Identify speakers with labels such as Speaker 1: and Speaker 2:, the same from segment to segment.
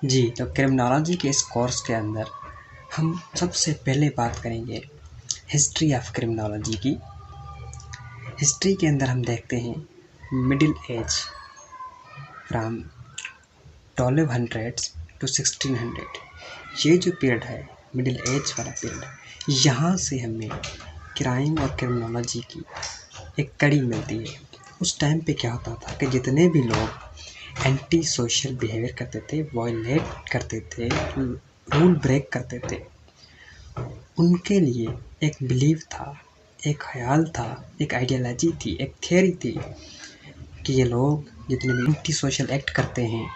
Speaker 1: जी, तो क्रिमिनोलॉजी के इस कोर्स के अंदर हम सबसे पहले बात करेंगे हिस्ट्री ऑफ क्रिमिनोलॉजी की। हिस्ट्री के अंदर हम देखते हैं मिडिल एज फ्राम 1200 टू 1600। ये जो पीरियड है मिडिल एज वाला पीरियड, यहाँ से हमें क्राइम और क्रिमिनोलॉजी की एक कड़ी मिलती है। उस टाइम पे क्या होता था कि जितने भी लोग एंटी सोशल बिहेवियर करते थे, वॉयलेट करते थे, रूल ब्रेक करते थे, उनके लिए एक बिलीव था, एक ख्याल था, एक आइडियोलॉजी थी, एक थियरी थी कि ये लोग जितने भी एंटी सोशल एक्ट करते हैं,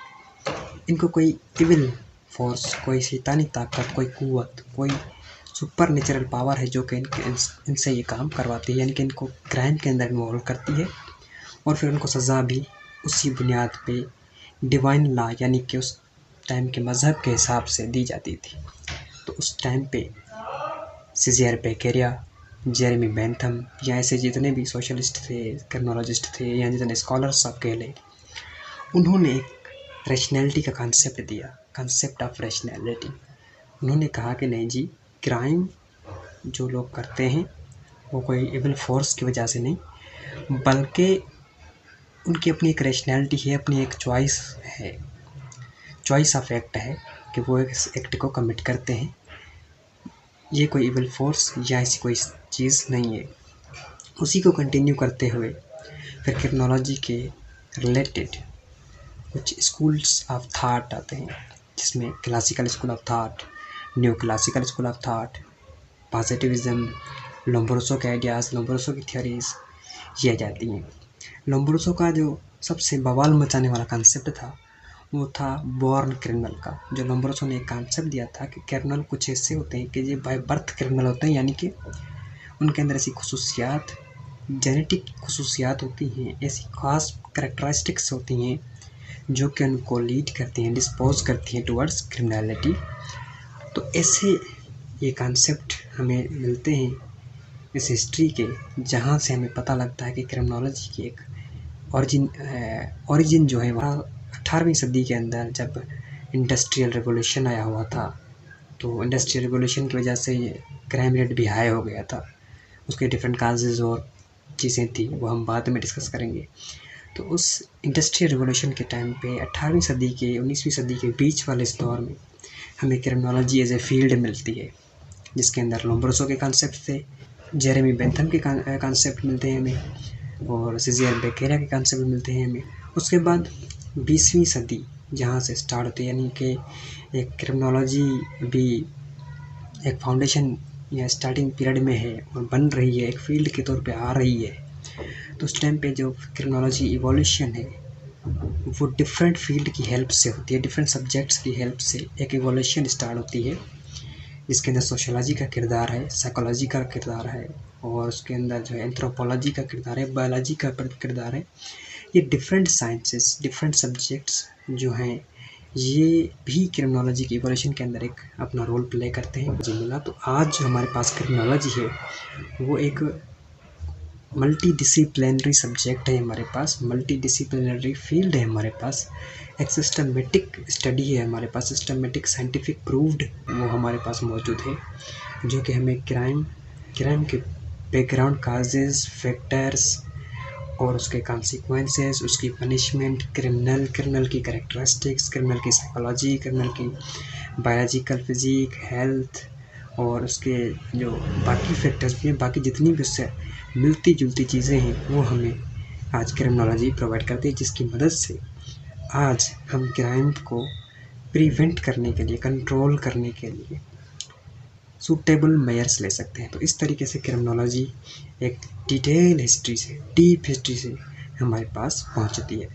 Speaker 1: इनको कोई इविल फोर्स, कोई शैतानी ताकत, कोई कुव्वत, कोई सुपर नेचुरल पावर है जो कि इनसे ये काम करवाती है, यानी कि इनको क्राइम के अंदर इन्वॉल्व करती है और फिर उनको सज़ा भी उसी बुनियाद पे डिवाइन लॉ यानी कि उस टाइम के मज़हब के हिसाब से दी जाती थी। तो उस टाइम पे सीज़र बेक्केरिया, जेरेमी बेंथम या ऐसे जितने भी सोशलिस्ट थे, क्रिमिनोलॉजिस्ट थे या जितने स्कॉलर्स आप कह लें, उन्होंने एक रैशनैलिटी का कॉन्सेप्ट दिया, कॉन्सेप्ट ऑफ रैशनैलिटी। उन्होंने कहा कि नहीं जी, क्राइम जो लोग करते हैं वो कोई इविल फोर्स की वजह से नहीं, बल्कि उनकी अपनी एक रैशनैलिटी है, अपनी एक चॉइस है, चॉइस ऑफ एक्ट है कि वो इस एक्ट को कमिट करते हैं। ये कोई इविल फोर्स या ऐसी कोई चीज़ नहीं है। उसी को कंटिन्यू करते हुए फिर क्रिमिनोलॉजी के रिलेटेड कुछ स्कूल्स ऑफ थाट आते हैं, जिसमें classical school of thought, new classical school of thought, positivism, Lombroso के आइडियाज़, लोम्ब्रोसो की थ्योरीज ये आ जाती हैं। लोम्ब्रोसो का जो सबसे बवाल मचाने वाला कॉन्सेप्ट था वो था बॉर्न क्रिमिनल का। जो लोम्ब्रोसो ने एक कॉन्सेप्ट दिया था कि क्रिमिनल कुछ ऐसे होते हैं कि ये बाय बर्थ क्रिमिनल होते हैं, यानी कि उनके अंदर ऐसी खसूसियात, जेनेटिक खसूसियात होती हैं, ऐसी खास करेक्टरिस्टिक्स होती हैं जो कि उनको लीड करती हैं, डिस्पोज करती हैं टुवर्ड्स क्रिमिनलिटी। तो ऐसे ये कॉन्सेप्ट हमें मिलते हैं इस हिस्ट्री के, जहाँ से हमें पता लगता है कि क्रिमिनोलॉजी की एक ओरिजिन जो है वह 18वीं सदी के अंदर जब इंडस्ट्रियल रिवोल्यूशन आया हुआ था, तो इंडस्ट्रियल रिवोल्यूशन की वजह से क्राइम रेट भी हाई हो गया था। उसके डिफरेंट काजेज़ और चीज़ें थी, वो हम बाद में डिस्कस करेंगे। तो उस इंडस्ट्रियल रिवोल्यूशन के टाइम पे 18वीं सदी के 19वीं सदी के बीच वाले इस दौर में हमें क्रिमिनोलॉजी एज ए फील्ड मिलती है, जिसके अंदर लोम्ब्रोसो के कॉन्सेप्ट थे, जेरेमी बेंथम के कॉन्सेप्ट मिलते हैं हमें, और सीज़र बेक्केरिया के कॉन्सेप्ट मिलते हैं हमें। उसके बाद 20वीं सदी जहाँ से स्टार्ट होती है, यानी कि एक क्रिमिनोलॉजी भी एक फाउंडेशन या स्टार्टिंग पीरियड में है और बन रही है, एक फील्ड के तौर पे आ रही है। तो उस टाइम पे जो क्रिमिनोलॉजी इवोल्यूशन है वो डिफरेंट फील्ड की हेल्प से होती है, डिफरेंट सब्जेक्ट्स की हेल्प से एक इवोल्यूशन स्टार्ट होती है, जिसके अंदर सोशोलॉजी का किरदार है, साइकोलॉजी का किरदार है, और उसके अंदर जो है एंथ्रोपोलॉजी का किरदार है, बायोलॉजी का किरदार है। ये डिफरेंट साइंसेस, डिफरेंट सब्जेक्ट्स जो हैं, ये भी क्रिमिनोलॉजी की इवोल्यूशन के अंदर एक अपना रोल प्ले करते हैं। मुझे मिला तो आज जो हमारे पास क्रिमिनोलॉजी है वो एक मल्टी डिसिप्लिनरी सब्जेक्ट है हमारे पास, मल्टी डिसिप्लिनरी फील्ड है हमारे पास, एक सिस्टमेटिक स्टडी है हमारे पास, सिस्टमेटिक साइंटिफिक प्रूव्ड वो हमारे पास मौजूद है, जो कि हमें क्राइम के बैकग्राउंड काजेज़, फैक्टर्स और उसके कॉन्सिक्वेंसेस, उसकी पनिशमेंट, क्रिमिनल की कैरेक्टरिस्टिक्स, क्रिमिनल की साइकोलॉजी, क्रिमिनल की बायोलॉजिकल फिजिक, हेल्थ और उसके जो बाकी फैक्टर्स भी हैं, बाकी जितनी भी उससे मिलती जुलती चीज़ें हैं वो हमें आज क्रिमिनोलॉजी प्रोवाइड करती है, जिसकी मदद से आज हम क्राइम को प्रिवेंट करने के लिए, कंट्रोल करने के लिए सूटेबल मेयर्स ले सकते हैं। तो इस तरीके से क्रिमिनोलॉजी एक डिटेल हिस्ट्री से, डीप हिस्ट्री से हमारे पास पहुंचती है।